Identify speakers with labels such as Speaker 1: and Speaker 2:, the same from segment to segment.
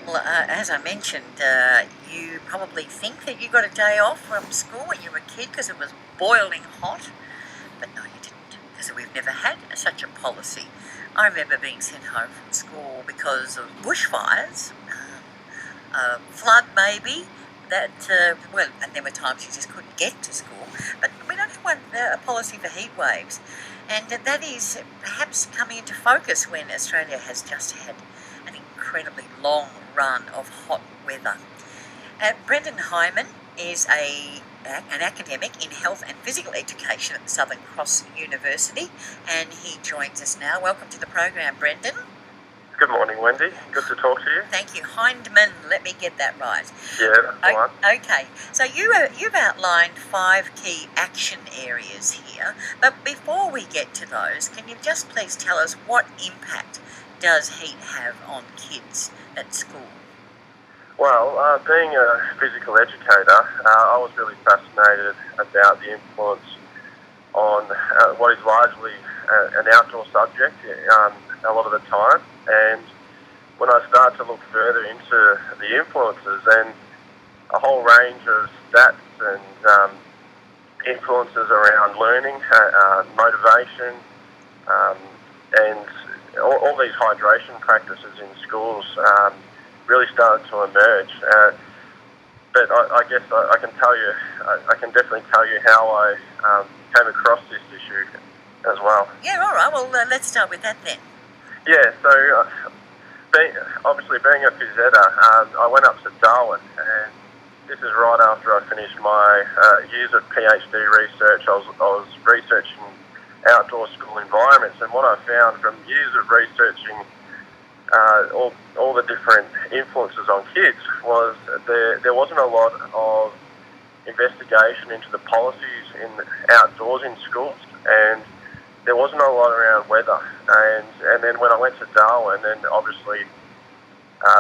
Speaker 1: Well, as I mentioned, you probably think that you got a day off from school when you were a kid because it was boiling hot, but no, you didn't, because we've never had such a policy. I remember being sent home from school because of bushfires, flood maybe. And there were times you just couldn't get to school, but we don't have a policy for heat waves, and that is perhaps coming into focus when Australia has just had an incredibly long run of hot weather. Brendon Hyndman is an academic in health and physical education at Southern Cross University, and he joins us now. Welcome to the program, Brendon.
Speaker 2: Good morning, Wendy. Good to talk to you.
Speaker 1: Thank you. Hyndman, let me get that right.
Speaker 2: Yeah, that's the one.
Speaker 1: Okay, so you've outlined 5 key action areas here, but before we get to those, can you just please tell us what impact does heat have on kids at school?
Speaker 2: Well, being a physical educator, I was really fascinated about the influence on what is largely an outdoor subject a lot of the time. And when I started to look further into the influences and a whole range of stats and influences around learning, motivation, and all these hydration practices in schools really started to emerge. But I guess I can tell you, I can definitely tell you how I came across this issue as well.
Speaker 1: Yeah, all right. Well, let's start with that then.
Speaker 2: Yeah, so obviously being a phys editor, I went up to Darwin, and this is right after I finished my years of PhD research. I was researching outdoor school environments, and what I found from years of researching all the different influences on kids was there wasn't a lot of investigation into the policies in outdoors in schools, and there wasn't a lot around weather. And then when I went to Darwin, and obviously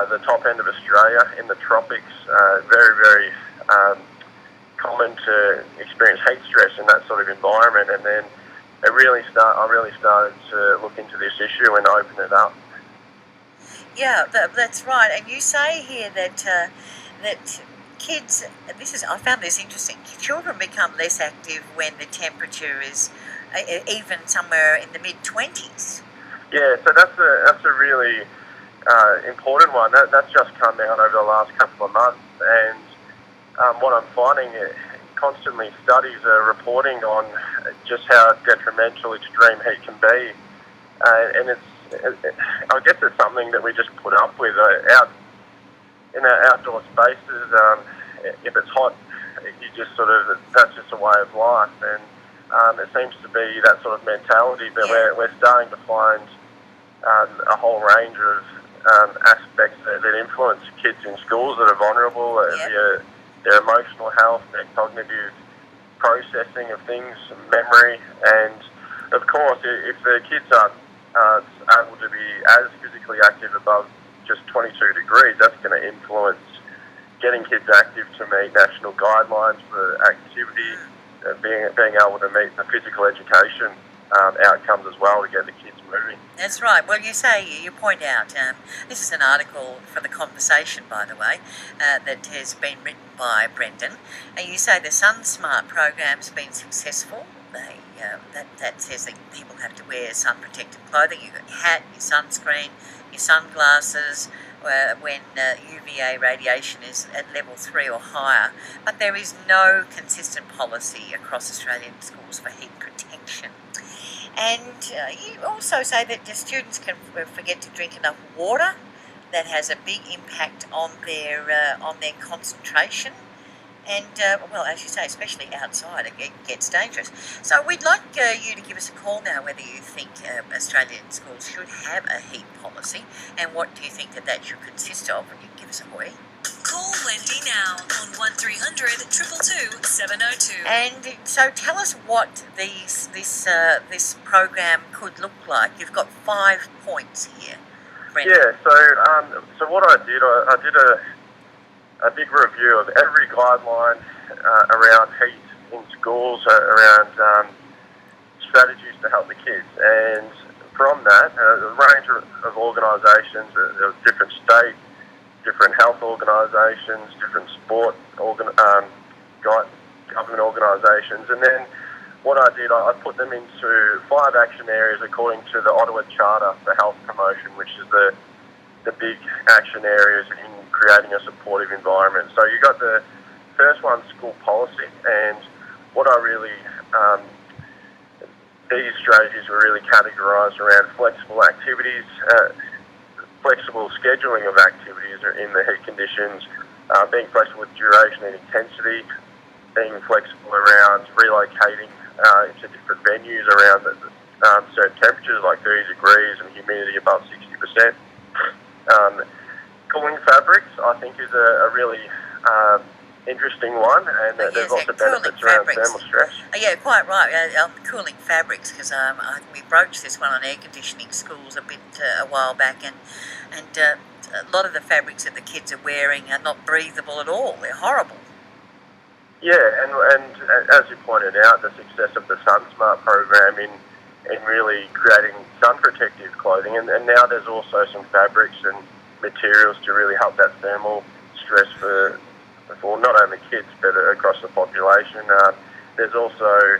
Speaker 2: the top end of Australia in the tropics, very, very common to experience heat stress in that sort of environment. And then I really started to look into this issue and open it up.
Speaker 1: Yeah, that's right. And you say here that kids, I found this interesting. Children become less active when the temperature is even somewhere in the mid-20s.
Speaker 2: Yeah, so that's a really important one. That's just come out over the last couple of months, and what I'm finding, constantly studies are reporting on just how detrimental extreme heat can be, and I guess it's something that we just put up with out in our outdoor spaces. If it's hot, you just that's just a way of life, and it seems to be that sort of mentality, but we're starting to find a whole range of aspects that influence kids in schools that are vulnerable, their emotional health, their cognitive processing of things, memory, and of course, if the kids aren't able to be as physically active above just 22 degrees, that's going to influence getting kids active to meet national guidelines for activity, being able to meet the physical education outcomes as well to get the kids moving.
Speaker 1: That's right. Well, you point out, this is an article for The Conversation, by the way, that has been written by Brendon, and you say the Sun Smart program's been successful. That says that people have to wear sun-protected clothing. You've got your hat, your sunscreen, your sunglasses, when UVA radiation is at level 3 or higher. But there is no consistent policy across Australian schools for heat protection. And you also say that the students can forget to drink enough water. That has a big impact on their concentration. And, well, as you say, especially outside, it gets dangerous. So we'd like you to give us a call now whether you think Australian schools should have a heat policy, and what do you think that should consist of, and you can give us a hoy.
Speaker 3: Call Wendy now on 1300 222 702.
Speaker 1: And so tell us what this program could look like. You've got 5 points here, Brendon.
Speaker 2: Yeah, so what I did a big review of every guideline around heat in schools, around strategies to help the kids. And from that, a range of organisations, different state different health organisations, different sport government organisations, and then what I did, I put them into 5 action areas according to the Ottawa Charter for Health Promotion, which is the big action areas in creating a supportive environment. So you got the first one, school policy, and what I really, these strategies were really categorised around flexible activities, flexible scheduling of activities in the heat conditions, being flexible with duration and intensity, being flexible around relocating into different venues around certain temperatures like 30 degrees and humidity above 60%. Cooling fabrics, I think, is a really interesting one, and there's lots of benefits around thermal stress.
Speaker 1: Yeah, quite right. Cooling fabrics, because we broached this one on air conditioning schools a while back, and a lot of the fabrics that the kids are wearing are not breathable at all. They're horrible.
Speaker 2: Yeah, and as you pointed out, the success of the SunSmart program in really creating sun protective clothing, and now there's also some fabrics and materials to really help that thermal stress for not only kids but across the population. There's also,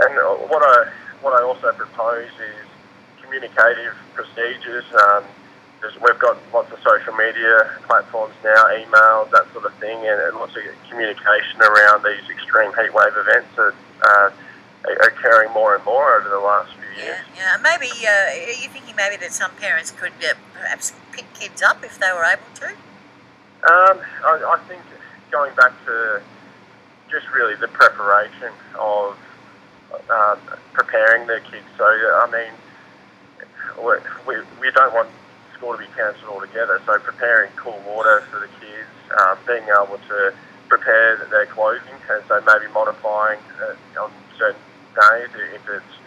Speaker 2: and what I also propose is communicative procedures. We've got lots of social media platforms now, emails, that sort of thing, and lots of communication around these extreme heatwave events that are occurring more and more over the last few years.
Speaker 1: Yeah. Maybe are you thinking maybe that some parents could perhaps pick kids up if they were able to?
Speaker 2: I think going back to just really the preparation of preparing their kids. So I mean, we don't want school to be cancelled altogether. So preparing cool water for the kids, being able to prepare their clothing, and so maybe modifying on certain days if it's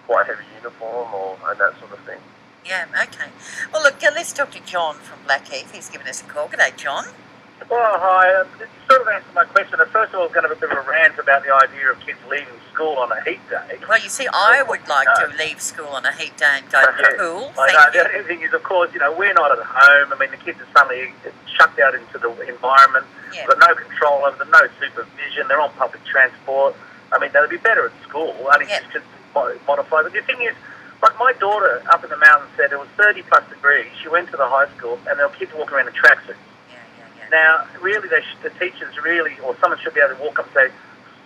Speaker 2: quite heavy uniform and that sort of thing.
Speaker 1: Yeah, okay. Well, look, let's talk to John from Blackheath. He's given us a call. G'day, John.
Speaker 4: Well, hi. You sort of answered my question. First of all, I was going to have a bit of a rant about the idea of kids leaving school on a heat day.
Speaker 1: Well, you see, I would like to leave school on a heat day and go to the pool.
Speaker 4: The only thing is, of course, we're not at home. I mean, the kids are suddenly chucked out into the environment.
Speaker 1: Yeah.
Speaker 4: They've got no control over them, no supervision. They're on public transport. I mean, they'd be better at school. Only just modify. But the thing is, like my daughter up in the mountains said it was 30 plus degrees. She went to the high school and there were kids walking around in tracksuits. Now, really, the teachers really, or someone should be able to walk up and say,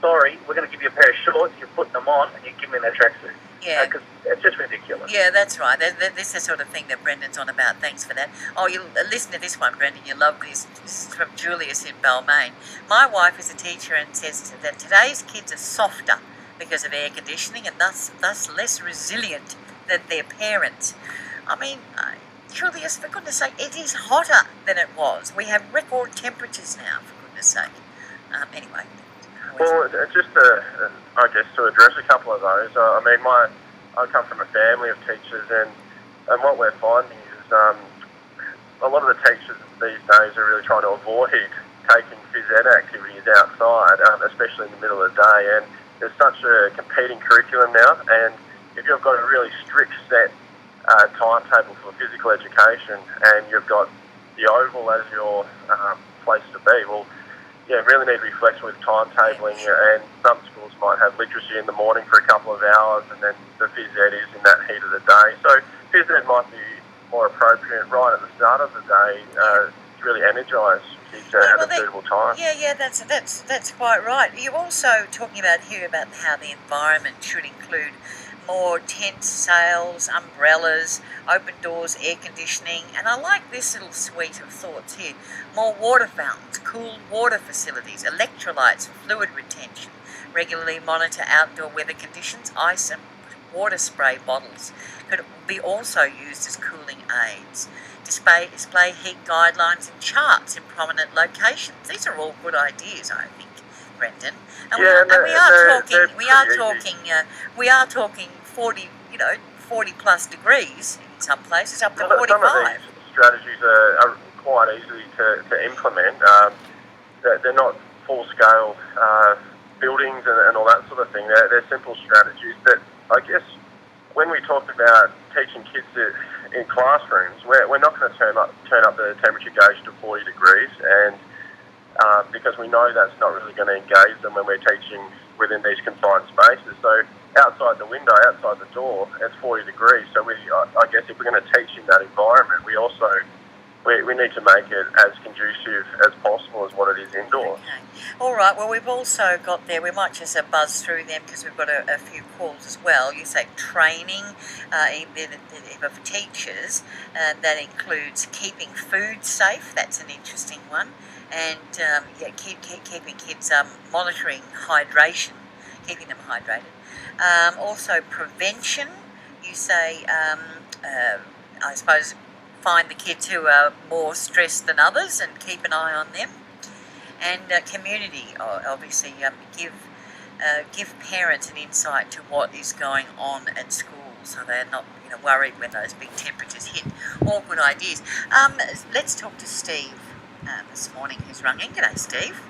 Speaker 4: sorry, we're going to give you a pair of shorts, you're putting them on, and you give me that tracksuit.
Speaker 1: Yeah.
Speaker 4: Because it's just ridiculous.
Speaker 1: Yeah, that's right. This is the sort of thing that Brendan's on about. Thanks for that. Oh, you listen to this one, Brendan. You love this. This is from Julius in Balmain. My wife is a teacher and says that today's kids are softer because of air conditioning and thus less resilient than their parents. I mean, Julius, for goodness sake, it is hotter than it was. We have record temperatures now, for goodness sake. Anyway.
Speaker 2: Well, just I guess to address a couple of those, I mean, I come from a family of teachers, and what we're finding is a lot of the teachers these days are really trying to avoid taking phys ed activities outside, especially in the middle of the day, and there's such a competing curriculum now, and if you've got a really strict set timetable for physical education and you've got the oval as your place to be, well, really need to be flexible with timetabling, and some schools might have literacy in the morning for a couple of hours and then the phys ed is in that heat of the day. So phys ed might be more appropriate right at the start of the day to really energise kids at a suitable time.
Speaker 1: Yeah, that's quite right. You're also talking about here about how the environment should include more tent sails, umbrellas, open doors, air conditioning, and I like this little suite of thoughts here. More water fountains, cool water facilities, electrolytes, fluid retention, regularly monitor outdoor weather conditions, ice and water spray bottles could be also used as cooling aids. Display heat guidelines and charts in prominent locations. These are all good ideas, I think, Brendan. And we are talking 40 plus degrees in some places, up to 45.
Speaker 2: Some of these strategies are quite easy to implement. They're not full-scale buildings and all that sort of thing. They're simple strategies that I guess when we talk about teaching kids in classrooms, we're not going to turn up the temperature gauge to 40 degrees, and because we know that's not really going to engage them when we're teaching within these confined spaces. So outside the window, outside the door, it's 40 degrees. So I guess if we're going to teach in that environment, we also we need to make it as conducive as possible as what it is indoors.
Speaker 1: Okay. All right. Well, we've also got there, we might just buzz through them because we've got a few calls as well. You say training of teachers, that includes keeping food safe. That's an interesting one. And keeping kids monitoring hydration, keeping them hydrated. Also prevention. You say, I suppose, find the kids who are more stressed than others and keep an eye on them. And community, obviously, give parents an insight to what is going on at school, so they're not worried when those big temperatures hit. All good ideas. Let's talk to Steve this morning, who's rung in. G'day, Steve.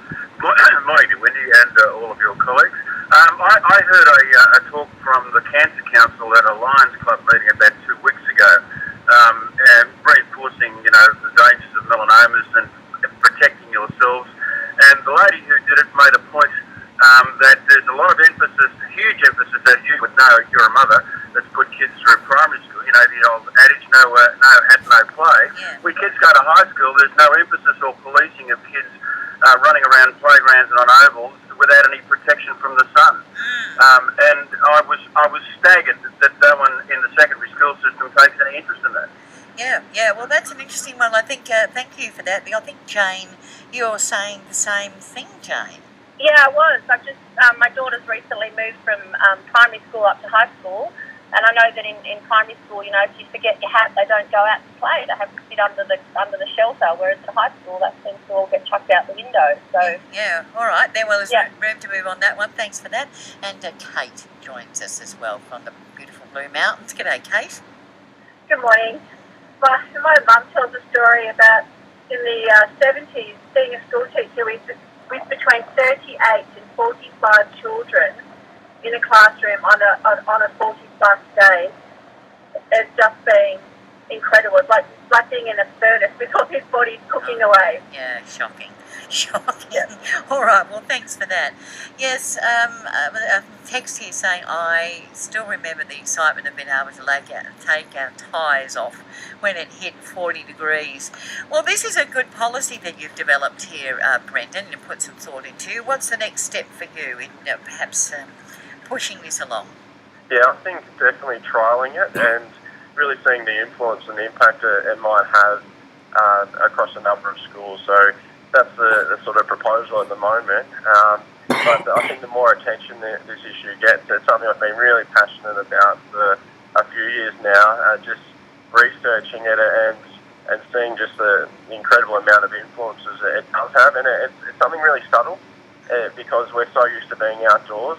Speaker 5: Morning to Wendy and all of your colleagues. I heard a talk from the Cancer Council at a Lions Club meeting about 2 weeks ago, and reinforcing, the dangers of melanomas and protecting yourselves. And the lady who did it made a point that there's a lot of emphasis, huge emphasis, as you would know, you're a mother, that's put kids through primary school. The old adage, no hat, no play.
Speaker 1: Yeah.
Speaker 5: When kids go to high school, there's no emphasis or policing of kids running around playgrounds and on ovals without any protection from the sun. And I was staggered that no one in the secondary school system takes any interest in that.
Speaker 1: Yeah. Well, that's an interesting one. I think. Thank you for that. I think, Jane, you're saying the same thing, Jane.
Speaker 6: Yeah, I was. I've just my daughter's recently moved from primary school up to high school, and I know that in primary school, if you forget your hat, they don't go out to play. They have to sit under the shelter. Whereas at high school, that seems to all get chucked out the window. So
Speaker 1: yeah. All right. There. Well, there's room to move on that one. Thanks for that. And Kate joins us as well from the beautiful Blue Mountains. G'day, Kate.
Speaker 6: good morning. My mum tells a story about in the 70s being a school teacher with between 38 and 45 children in a classroom on a 40-plus day. It's just been incredible. It's like being in a furnace with all his body cooking away.
Speaker 1: Yeah, shocking. Yeah. All right, well, thanks for that. Yes, a text here saying, I still remember the excitement of being able to take our ties off when it hit 40 degrees. Well, this is a good policy that you've developed here, Brendon, and put some thought into. What's the next step for you in perhaps pushing this along?
Speaker 2: Yeah, I think definitely trialling it and really seeing the influence and the impact it might have across a number of schools. So that's the sort of proposal at the moment. But I think the more attention this issue gets, it's something I've been really passionate about for a few years now, just researching it and seeing just the incredible amount of influences it does have. And it's something really subtle because we're so used to being outdoors.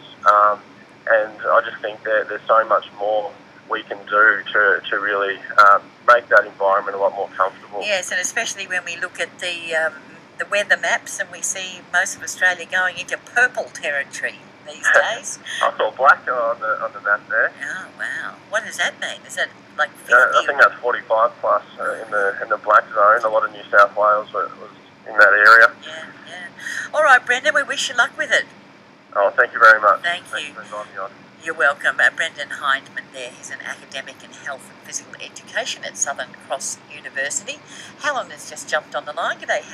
Speaker 2: And I just think that there's so much more we can do to really make that environment a lot more comfortable.
Speaker 1: Yes, and especially when we look at the weather maps and we see most of Australia going into purple territory these days.
Speaker 2: I saw black on the map there.
Speaker 1: Oh, wow. What does that mean? Is that like 50?
Speaker 2: I think that's 45 plus in the black zone. A lot of New South Wales was in that area.
Speaker 1: Yeah. All right, Brendon, we wish you luck with it.
Speaker 2: Oh, thank you very much.
Speaker 1: Thank you.
Speaker 2: Thanks for inviting me on.
Speaker 1: You're welcome. Brendon Hyndman there. He's an academic in health and physical education at Southern Cross University. Helen has just jumped on the line. G'day, Helen.